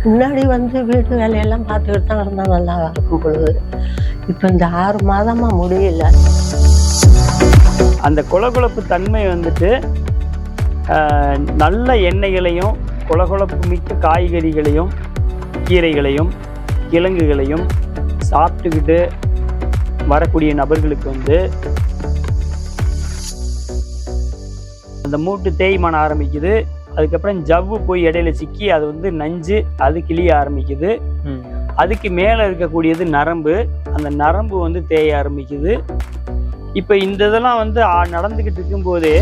முன்னாடி வீட்டு வேலையெல்லாம் பார்த்துக்கிட்டு தான் இருந்தால் நல்லா இருக்கும் பொழுது. இப்போ இந்த 6 மாதமாக முடியல. அந்த கொலகொலப்பு தன்மை நல்ல எண்ணெய்களையும் கொலகொலப்பு மிக்க காய்கறிகளையும் கீரைகளையும் கிழங்குகளையும் சாப்பிட்டுக்கிட்டு வரக்கூடிய நபர்களுக்கு அந்த மூட்டு தேய்மானம் ஆரம்பிக்குது. அதுக்கப்புறம் ஜவ்வு போய் இடையில சிக்கி அது நஞ்சு அது கிளிய ஆரம்பிக்குது. அதுக்கு மேலே இருக்கக்கூடியது நரம்பு. அந்த நரம்பு தேய ஆரம்பிக்குது. இப்போ இந்த இதெல்லாம் நடந்துக்கிட்டு இருக்கும்போதே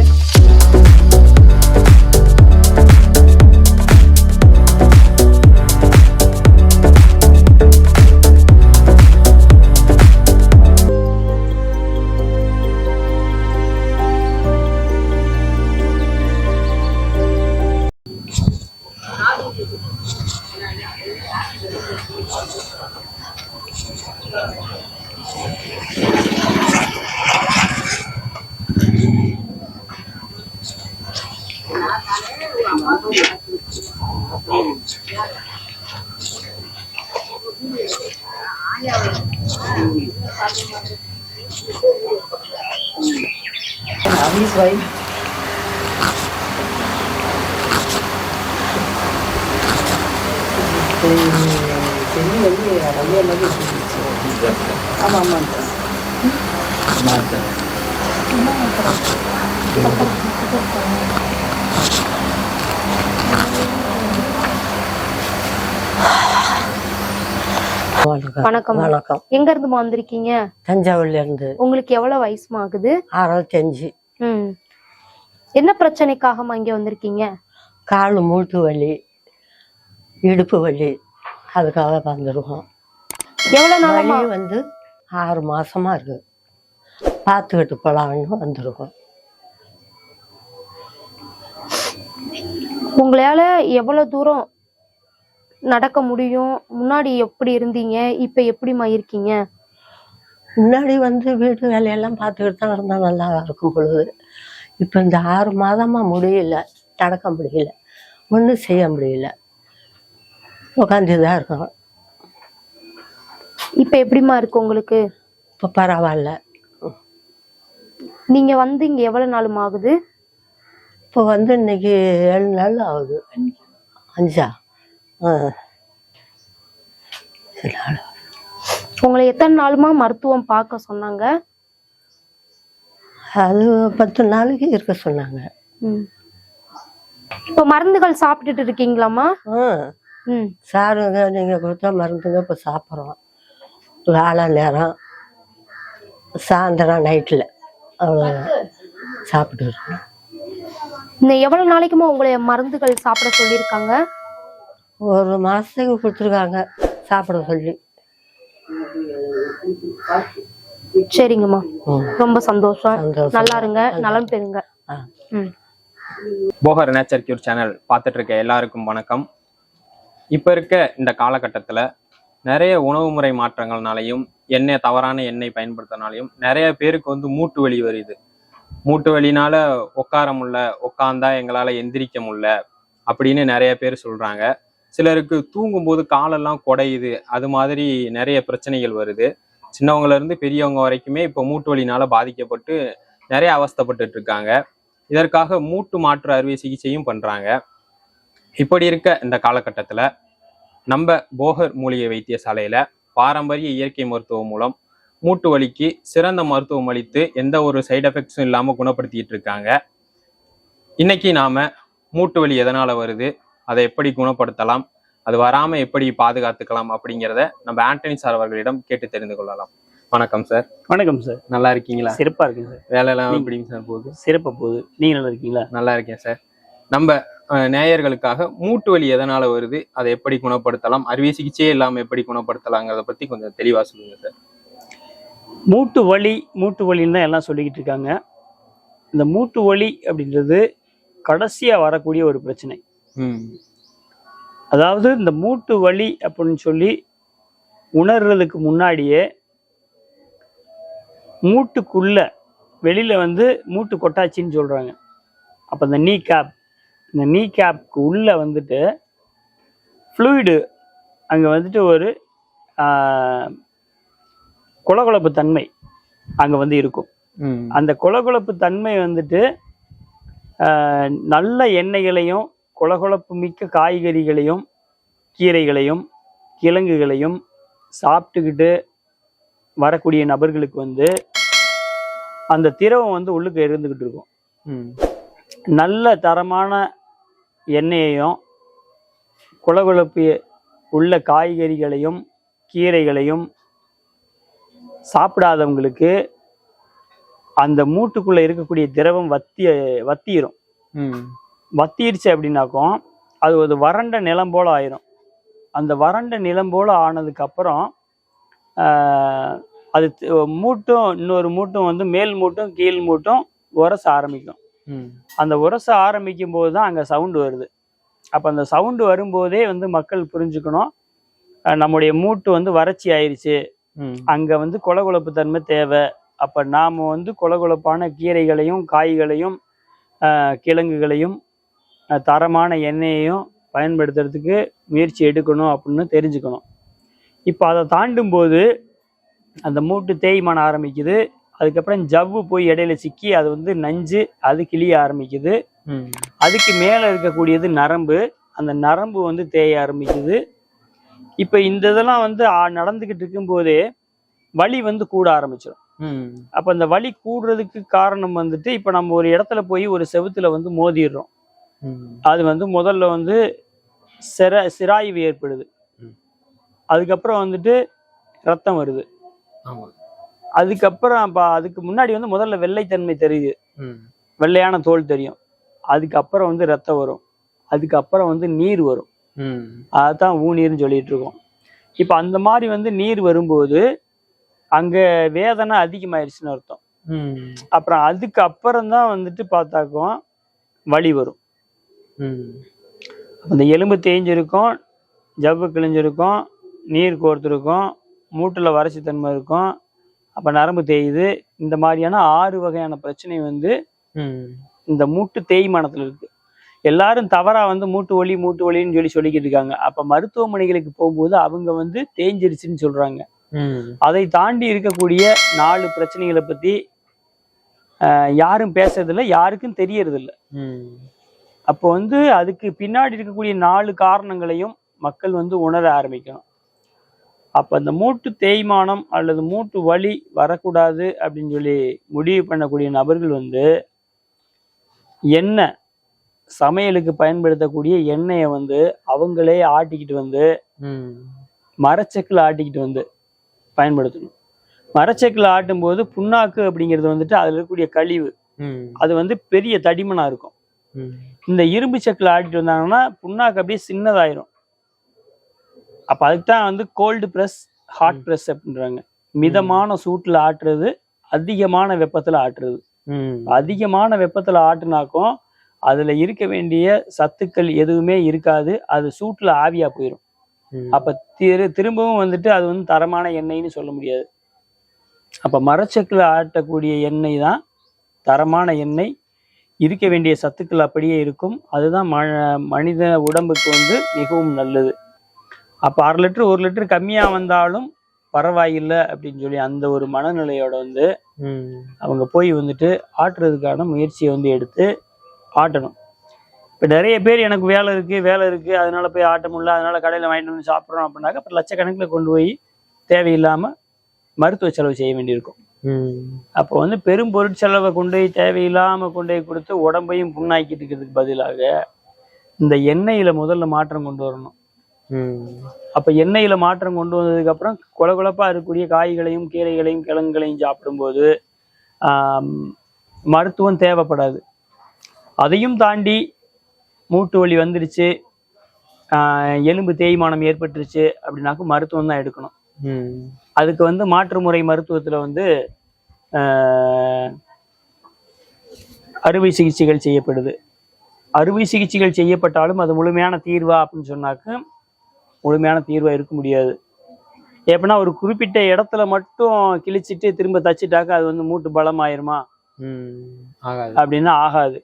வணக்கம். வணக்கம். எங்க இருந்து வந்திருக்கீங்க? தஞ்சாவூர்ல இருந்து. உங்களுக்கு எவ்வளவு வயசு ஆகுது? 65. என்ன பிரச்சனைக்காக இங்க வந்திருக்கீங்க? கால் மூட்டு வலி, இடுப்பு வலி, அதுக்காக வந்துருவோம். எவ்வளவு நாளா? 6 மாசமா இருக்கு. பார்த்துக்கிட்டு போலாம்னு வந்துருக்கோம். உங்களால எவ்வளவு தூரம் நடக்க முடியும்? முன்னாடி எப்படி இருந்தீங்க, இப்ப எப்படிமா இருக்கீங்க? முன்னாடி வீட்டு வேலையெல்லாம் பார்த்துக்கிட்டு தான் இருந்தால் நல்லா இருக்கும் பொழுது. இப்போ இந்த 6 மாதமா முடியல, நடக்க முடியல, ஒன்றும் செய்ய முடியல, உட்காந்துதான் இருக்கோம். இப்ப எப்படிமா இருக்கு உங்களுக்கு? இப்போ பரவாயில்ல. நீங்க இங்க எவ்வளவு நாளும் ஆகுது? இப்போ இன்னைக்கு 7 நாள் ஆகுது. 5ஆ? உங்களை எத்தனை நாளுமா மருத்துவம் பார்க்க சொன்னாங்க? அது 10 நாளைக்கு இருக்க சொன்னாங்க. இப்ப மருந்துகள் சாப்பிட்டுட்டு இருக்கீங்களாமா? சாருங்க நீங்க கொடுத்தா மருந்துங்க இப்போ சாப்பிட்றோம். வேலை நேரம், சாயந்தரம், நைட்டில் அவ்வளோ சாப்பிட்டு இருக்கோம். இன்னும் எவ்வளவு நாளைக்குமா உங்களை மருந்துகள் சாப்பிட சொல்லியிருக்காங்க? 1 மாசத்துக்கு கொடுத்துருக்காங்க சாப்பிட சொல்லி. சரிங்கம்மா, ரொம்ப சந்தோஷம். நல்லா இருங்க, நலம் பெறுங்க. போகர் நேச்சர் கியூர் சேனல் பார்த்துட்டு இருக்க எல்லாருக்கும் வணக்கம். இப்போ இருக்க இந்த காலகட்டத்தில் நிறைய உணவு முறை மாற்றங்கள்னாலையும் தவறான எண்ணெய் பயன்படுத்தினாலையும் நிறைய பேருக்கு மூட்டு வலி வருது. மூட்டு வலினால உட்கார முடியல, உட்காந்தா எங்களால் எந்திரிக்க முடியல அப்படின்னு நிறைய பேர் சொல்றாங்க. சிலருக்கு தூங்கும்போது காலெல்லாம் குடையுது. அது மாதிரி நிறைய பிரச்சனைகள் வருது. சின்னவங்கள இருந்து பெரியவங்க வரைக்குமே இப்போ மூட்டு வலினால பாதிக்கப்பட்டு நிறைய அவஸ்தைப்பட்டு இருக்காங்க. இதற்காக மூட்டு மாற்று அறுவை சிகிச்சையும் பண்றாங்க. இப்படி இருக்க இந்த காலகட்டத்தில் நம்ம போகர் மூலிகை வைத்தியசாலையில பாரம்பரிய இயற்கை மருத்துவம் மூலம் மூட்டு வலிக்கு சிறந்த மருத்துவம் அளித்து எந்த ஒரு சைடு எஃபெக்ட்ஸும் இல்லாமல் குணப்படுத்திட்டு இருக்காங்க. இன்னைக்கு நாம மூட்டு வலி எதனால வருது, அதை எப்படி குணப்படுத்தலாம், அது வராம எப்படி பாதுகாத்துக்கலாம் அப்படிங்கிறத நம்ம ஆண்டனி சார் அவர்களிடம் கேட்டு தெரிந்து கொள்ளலாம். வணக்கம் சார். வணக்கம் சார். நல்லா இருக்கீங்களா? சிறப்பா இருக்குங்க சார். வேலையெல்லாம் எப்படிங்க சார் போகுது? சிறப்பா போகுது. நீங்க நல்லா இருக்கீங்களா? நல்லா இருக்கேன் சார். நம்ம நேயர்களுக்காக மூட்டு வலி எதனால வருது, அதை எப்படி குணப்படுத்தலாம், அறுவை சிகிச்சையே இல்லாம எப்படி குணப்படுத்தலாங்கிறத பத்தி கொஞ்சம் தெளிவா சொல்லுங்க சார். மூட்டு வலின்னு தான் எல்லாம் சொல்லிக்கிட்டு இருக்காங்க. இந்த மூட்டு வலி அப்படின்றது கடைசியா வரக்கூடிய ஒரு பிரச்சனை. அதாவது இந்த மூட்டு வலி அப்படின்னு சொல்லி உணர்றதுக்கு முன்னாடியே மூட்டுக்குள்ள வெளியில மூட்டு கொட்டாச்சின்னு சொல்றாங்க. அப்ப இந்த நீ கேப்க்கு உள்ள ஃப்ளூயிடு அங்கே வந்துட்டு ஒரு கொலகொலப்பு தன்மை அங்கே வந்து இருக்கும். அந்த கொலகொலப்பு தன்மை வந்துட்டு நல்ல எண்ணெய்களையும் கொலகொலப்பு மிக்க காய்கறிகளையும் கீரைகளையும் கிழங்குகளையும் சாப்பிட்டுக்கிட்டு வரக்கூடிய நபர்களுக்கு வந்து அந்த திரவம் வந்து உள்ளுக்கு இருந்துக்கிட்டு இருக்கும். நல்ல தரமான எண்ணெயையும் கொலகொலப்பு உள்ள காய்கறிகளையும் கீரைகளையும் சாப்பிடாதவங்களுக்கு அந்த மூட்டுக்குள்ள இருக்கக்கூடிய திரவம் வத்திரும். வத்திருச்சு அப்படின்னாக்கும் அது ஒரு வறண்ட நிலம் போல ஆயிரும். அந்த வறண்ட நிலம் போல ஆனதுக்கு அப்புறம் அது மூட்டும் இன்னொரு மூட்டும் வந்து மேல் மூட்டும் கீழ் மூட்டும் உரச ஆரம்பிக்கும். அந்த உரச ஆரம்பிக்கும் போது தான் அங்கே சவுண்டு வருது. அப்போ அந்த சவுண்டு வரும்போதே வந்து மக்கள் புரிஞ்சுக்கணும், நம்முடைய மூட்டு வந்து வறட்சி ஆயிடுச்சு, அங்கே வந்து கொலகொலப்பு தன்மை தேவை. அப்போ நாம் வந்து கொலகொலப்பான கீரைகளையும் காய்களையும் கிழங்குகளையும் தரமான எண்ணெயையும் பயன்படுத்துறதுக்கு முயற்சி எடுக்கணும் அப்படின்னு தெரிஞ்சுக்கணும். இப்போ அதை தாண்டும் போது அந்த மூட்டு தேய்மானம் ஆரம்பிக்குது. அதுக்கப்புறம் ஜவ்வு போய் இடையில சிக்கி அது வந்து நஞ்சு அது கிளிய ஆரம்பிக்குது. அதுக்கு மேலே இருக்கக்கூடியது நரம்பு, அந்த நரம்பு வந்து தேய ஆரம்பிக்குது. இப்போ இந்த இதெல்லாம் வந்து நடந்துக்கிட்டு இருக்கும்போதே வலி வந்து கூட ஆரம்பிச்சிடும். அப்போ அந்த வலி கூடுறதுக்கு காரணம் வந்துட்டு இப்போ நம்ம ஒரு இடத்துல போய் ஒரு செவுத்துல வந்து மோதிடுறோம். அது வந்து முதல்ல வந்து சிராய்வு ஏற்படுது. அதுக்கப்புறம் வந்துட்டு ரத்தம் வருது. அதுக்கப்புறம் அதுக்கு முன்னாடி வந்து முதல்ல வெள்ளைத்தன்மை தெரியுது, வெள்ளையான தோல் தெரியும். அதுக்கப்புறம் வந்து ரத்தம் வரும், அதுக்கப்புறம் வந்து நீர் வரும். அதுதான் ஊநீர்னு சொல்லிட்டு இருக்கோம். இப்போ அந்த மாதிரி வந்து நீர் வரும்போது அங்க வேதனை அதிகமாயிருச்சுன்னு அர்த்தம். அப்புறம் அதுக்கு அப்புறம் தான் வந்துட்டு பார்த்தாக்கும் வலி வரும். அந்த எலும்பு தேய்ஞ்சிருக்கும், ஜவ்வு கிழிஞ்சிருக்கும், நீர் கோர்த்துருக்கும், மூட்டுல வறட்சி தன்மை இருக்கும், அப்ப நரம்பு தேயுது. இந்த மாதிரியான 6 வகையான பிரச்சனை வந்து இந்த மூட்டு தேய்மானத்துல இருக்கு. எல்லாரும் தவறா வந்து மூட்டு வலின்னு சொல்லிக்கிட்டு இருக்காங்க. அப்ப மருத்துவமனைகளுக்கு போகும்போது அவங்க வந்து தேய்ஞ்சிருச்சுன்னு சொல்றாங்க. அதை தாண்டி இருக்கக்கூடிய 4 பிரச்சனைகளை பத்தி யாரும் பேசுறதில்ல, யாருக்கும் தெரியறது இல்லை. அப்போ வந்து அதுக்கு பின்னாடி இருக்கக்கூடிய 4 காரணங்களையும் மக்கள் வந்து உணர ஆரம்பிக்கணும். அப்ப அந்த மூட்டு தேய்மானம் அல்லது மூட்டு வலி வரக்கூடாது அப்படின்னு சொல்லி முடிவு பண்ணக்கூடிய நபர்கள் வந்து எண்ணெய், சமையலுக்கு பயன்படுத்தக்கூடிய எண்ணெயை வந்து அவங்களே ஆட்டிக்கிட்டு வந்து மரச்செக்கில் ஆட்டிக்கிட்டு வந்து பயன்படுத்தணும். மரச்செக்கில் ஆட்டும் போது புண்ணாக்கு அப்படிங்கிறது வந்துட்டு அதுல இருக்கக்கூடிய கழிவு அது வந்து பெரிய தடிமனா இருக்கும். இந்த இரும்பு செக்கில் ஆட்டிட்டு வந்தாங்கன்னா புண்ணாக்கு அப்படியே சின்னதாயிரும். அப்ப அதுக்குதான் வந்து கோல்டு பிரஸ், ஹாட் பிரஸ் அப்படின்றாங்க. மிதமான சூட்டுல ஆட்டுறது, அதிகமான வெப்பத்துல ஆட்டுறது. அதிகமான வெப்பத்துல ஆட்டுனாக்கும் அதுல இருக்க வேண்டிய சத்துக்கள் எதுவுமே இருக்காது, அது சூட்டுல ஆவியா போயிடும். அப்ப திரும்பவும் வந்துட்டு அது வந்து தரமான எண்ணெய்னு சொல்ல முடியாது. அப்ப மரச்செக்கில் ஆட்டக்கூடிய எண்ணெய் தான் தரமான எண்ணெய். இருக்க வேண்டிய சத்துக்கள் அப்படியே இருக்கும். அதுதான் மனித உடம்புக்கு வந்து மிகவும் நல்லது. அப்போ 1/2 லிட்டர் 1 லிட்டர் கம்மியா வந்தாலும் பரவாயில்லை அப்படின்னு சொல்லி அந்த ஒரு மனநிலையோட வந்து அவங்க போய் வந்துட்டு ஆட்டுறதுக்கான முயற்சியை வந்து எடுத்து ஆட்டணும். இப்போ நிறைய பேர் எனக்கு வேலை இருக்கு அதனால போய் ஆட்ட முடியல, அதனால கடையில் வாங்கிட்டு வந்து சாப்பிட்றோம் அப்படின்னாக்க அப்புறம் லட்சக்கணக்கில் கொண்டு போய் தேவையில்லாம மருத்துவ செலவு செய்ய வேண்டியிருக்கும். அப்போ வந்து பெரும் பொருட்செலவை கொண்டு போய் தேவையில்லாம கொண்டு போய் கொடுத்து உடம்பையும் புண்ணாக்கிட்டு இருக்கிறதுக்கு பதிலாக இந்த எண்ணெயில முதல்ல மாற்றம் கொண்டு வரணும். அப்ப எண்ணெயில மாற்றம் கொண்டு வந்ததுக்கு அப்புறம் கொலகொலப்பா இருக்கக்கூடிய காய்களையும் கீரைகளையும் கிழங்குகளையும் சாப்பிடும்போது மருத்துவம் தேவைப்படாது. அதையும் தாண்டி மூட்டு வலி வந்துருச்சு, எலும்பு தேய்மானம் ஏற்பட்டுருச்சு அப்படின்னாக்கும் மருத்துவம் தான் எடுக்கணும். அதுக்கு வந்து மாற்று முறை மருத்துவத்துல வந்து அறுவை சிகிச்சைகள் செய்யப்படுது. அறுவை சிகிச்சைகள் செய்யப்பட்டாலும் அது முழுமையான தீர்வா அப்படின்னு சொன்னாக்க முழுமையான தீர்வா இருக்க முடியாது. எப்படின்னா ஒரு குறிப்பிட்ட இடத்துல மட்டும் கிழிச்சிட்டு திரும்ப தச்சுட்டாக்க அது வந்து மூட்டு பலம் ஆயிருமா அப்படின்னா ஆகாது.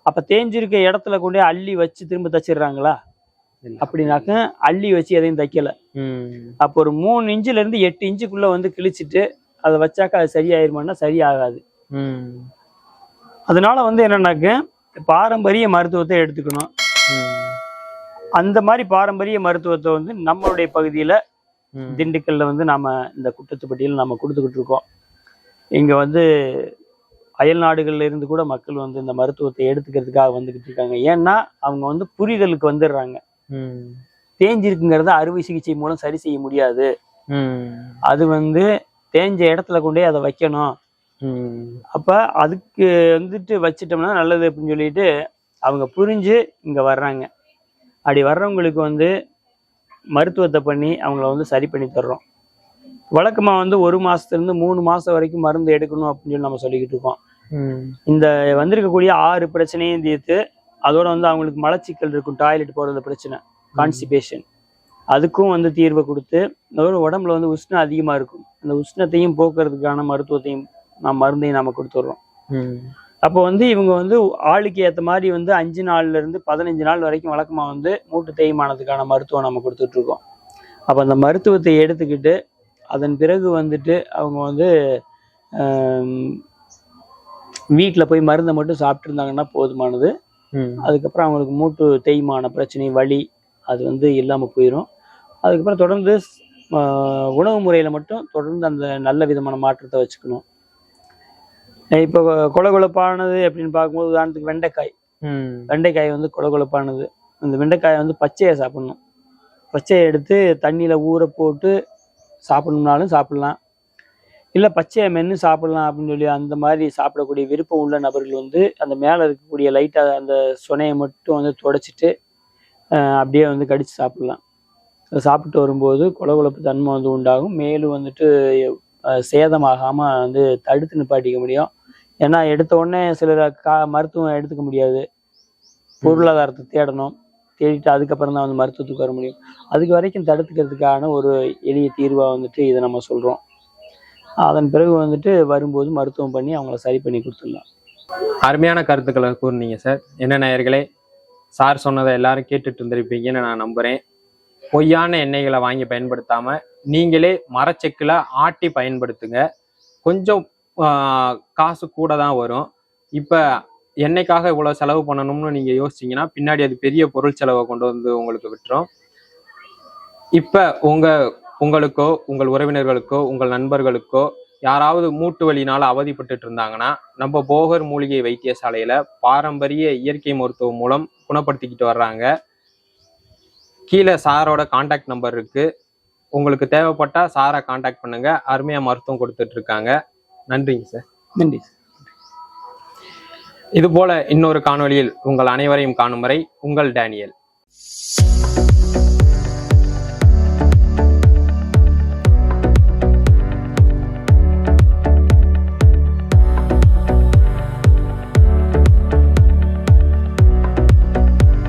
அப்ப தேஞ்சிருக்க இடத்துல கொண்டே அள்ளி வச்சு திரும்ப தச்சிடுறாங்களா? அப்படின்னாக்க அள்ளி வச்சு எதையும் தைக்கல. அப்போ ஒரு 3 இன்ச்சுல இருந்து 8 இன்ச்சுக்குள்ள வந்து கிழிச்சிட்டு அதை வச்சாக்கா அது சரியாயிருமான்னா சரியாகாது. அதனால வந்து என்னன்னாக்க பாரம்பரிய மருத்துவத்தை எடுத்துக்கணும். அந்த மாதிரி பாரம்பரிய மருத்துவத்தை வந்து நம்மளுடைய பகுதியில திண்டுக்கல்ல வந்து நாம இந்த குட்டத்துப்பட்டியில் நம்ம கொடுத்துக்கிட்டு இருக்கோம். இங்க வந்து அயல் நாடுகள்ல இருந்து கூட மக்கள் வந்து இந்த மருத்துவத்தை எடுத்துக்கிறதுக்காக வந்துகிட்டு இருக்காங்க. ஏன்னா அவங்க வந்து புரிதலுக்கு வந்துடுறாங்க. தேஞ்சிருக்குங்கிறத அறுவை சிகிச்சை மூலம் சரி செய்ய முடியாது. அது வந்து தேஞ்ச இடத்துல கொண்டே அதை வைக்கணும். அப்ப அதுக்கு வந்துட்டு வச்சிட்டோம்னா நல்லது அப்படின்னு சொல்லிட்டு அவங்க புரிஞ்சு இங்க வர்றாங்க. அப்படி வர்றவங்களுக்கு வந்து மருத்துவத்தை பண்ணி அவங்கள வந்து சரி பண்ணி தர்றோம். வழக்கமா வந்து 1 மாசத்துல 3 மாசம் வரைக்கும் மருந்து எடுக்கணும் அப்படின்னு சொல்லி நம்ம சொல்லிக்கிட்டு இருக்கோம். இந்த வந்திருக்கக்கூடிய 6 பிரச்சனையும் தீர்த்து அதோட வந்து அவங்களுக்கு மலச்சிக்கல் இருக்கும், டாய்லெட் போறது பிரச்சனை, கான்ஸ்டிபேஷன், அதுக்கும் வந்து தீர்வை கொடுத்து அதோட உடம்புல வந்து உஷ்ணம் அதிகமா இருக்கும், அந்த உஷ்ணத்தையும் போக்குறதுக்கான மருத்துவத்தையும் மருந்தையும் நம்ம கொடுத்துட்றோம். அப்போ வந்து இவங்க வந்து ஆளுக்கு ஏற்ற மாதிரி வந்து 5 நாள்ல இருந்து 15 நாள் வரைக்கும் வழக்கமா வந்து மூட்டு தேய்மானத்துக்கான மருத்துவம் நம்ம கொடுத்துட்டு இருக்கோம். அப்போ அந்த மருத்துவத்தை எடுத்துக்கிட்டு அதன் பிறகு வந்துட்டு அவங்க வந்து வீட்டில் போய் மருந்தை மட்டும் சாப்பிட்டு இருந்தாங்கன்னா போதுமானது. அதுக்கப்புறம் அவங்களுக்கு மூட்டு தேய்மான பிரச்சனை, வலி அது வந்து இல்லாமல் போயிடும். அதுக்கப்புறம் தொடர்ந்து உணவு முறையில் மட்டும் தொடர்ந்து அந்த நல்ல விதமான மாற்றத்தை வச்சுக்கணும். இப்போ கொலகொலப்பானது அப்படின்னு பார்க்கும்போது உதாரணத்துக்கு வெண்டைக்காய் வந்து கொலகொலப்பானது. அந்த வெண்டைக்காயை வந்து பச்சையை சாப்பிடணும். பச்சையை எடுத்து தண்ணியில் ஊற போட்டு சாப்பிடணும்னாலும் சாப்பிடலாம், இல்லை பச்சையை மென்று சாப்பிடலாம் அப்படின்னு சொல்லி அந்த மாதிரி சாப்பிடக்கூடிய விருப்பம் உள்ள நபர்கள் வந்து அந்த மேலே இருக்கக்கூடிய லைட்டாக அந்த சொனையை மட்டும் வந்து துடைச்சிட்டு அப்படியே வந்து கடித்து சாப்பிடலாம். சாப்பிட்டு வரும்போது கொலகொலப்பு தன்மை வந்து உண்டாகும். மேலும் வந்துட்டு சேதமாகாமல் வந்து தடுத்து நிப்பாட்டிக்க முடியும். ஏன்னா எடுத்த உடனே சிலர் மருத்துவம் எடுத்துக்க முடியாது, பொருளாதாரத்தை தேடணும், தேடிட்டு அதுக்கப்புறம் தான் வந்து மருத்துவத்துக்கு வர முடியும். அதுக்கு வரைக்கும் தடுத்துக்கிறதுக்கான ஒரு எளிய தீர்வாக வந்துட்டு இதை நம்ம சொல்கிறோம். அதன் பிறகு வந்துட்டு வரும்போது மருத்துவம் பண்ணி அவங்கள சரி பண்ணி கொடுத்துடலாம். அருமையான கருத்துக்களை கூறுனீங்க சார். என்ன நேயர்களே, சார் சொன்னதை எல்லாரும் கேட்டுட்டு இருந்திருப்பீங்கன்னு நான் நம்புறேன். பொய்யான எண்ணெய்களை வாங்கி பயன்படுத்தாம நீங்களே மரச்செக்கில் ஆட்டி பயன்படுத்துங்க. கொஞ்சம் காசு கூட தான் வரும். இப்போ எண்ணெய்க்காக இவ்வளோ செலவு பண்ணணும்னு நீங்கள் யோசிச்சிங்கன்னா பின்னாடி அது பெரிய பொருள் செலவை கொண்டு வந்து உங்களுக்கு விட்டுரும். இப்போ உங்களுக்கோ உங்கள் உறவினர்களுக்கோ உங்கள் நண்பர்களுக்கோ யாராவது மூட்டு வலினால அவதிப்பட்டு இருந்தாங்கன்னா நம்ம போகர் மூலிகை வைத்தியசாலையில பாரம்பரிய இயற்கை மருத்துவம் மூலம் குணப்படுத்திக்கிட்டு வர்றாங்க. கீழே சாரோட கான்டாக்ட் நம்பர் இருக்கு. உங்களுக்கு தேவைப்பட்டா சாரை கான்டாக்ட் பண்ணுங்க. அருமையா மருத்துவம் கொடுத்துட்டு இருக்காங்க. நன்றிங்க சார். நன்றி. இது போல இன்னொரு காணொளியில் உங்கள் அனைவரையும் காணும் வரை உங்கள் டேனியல்.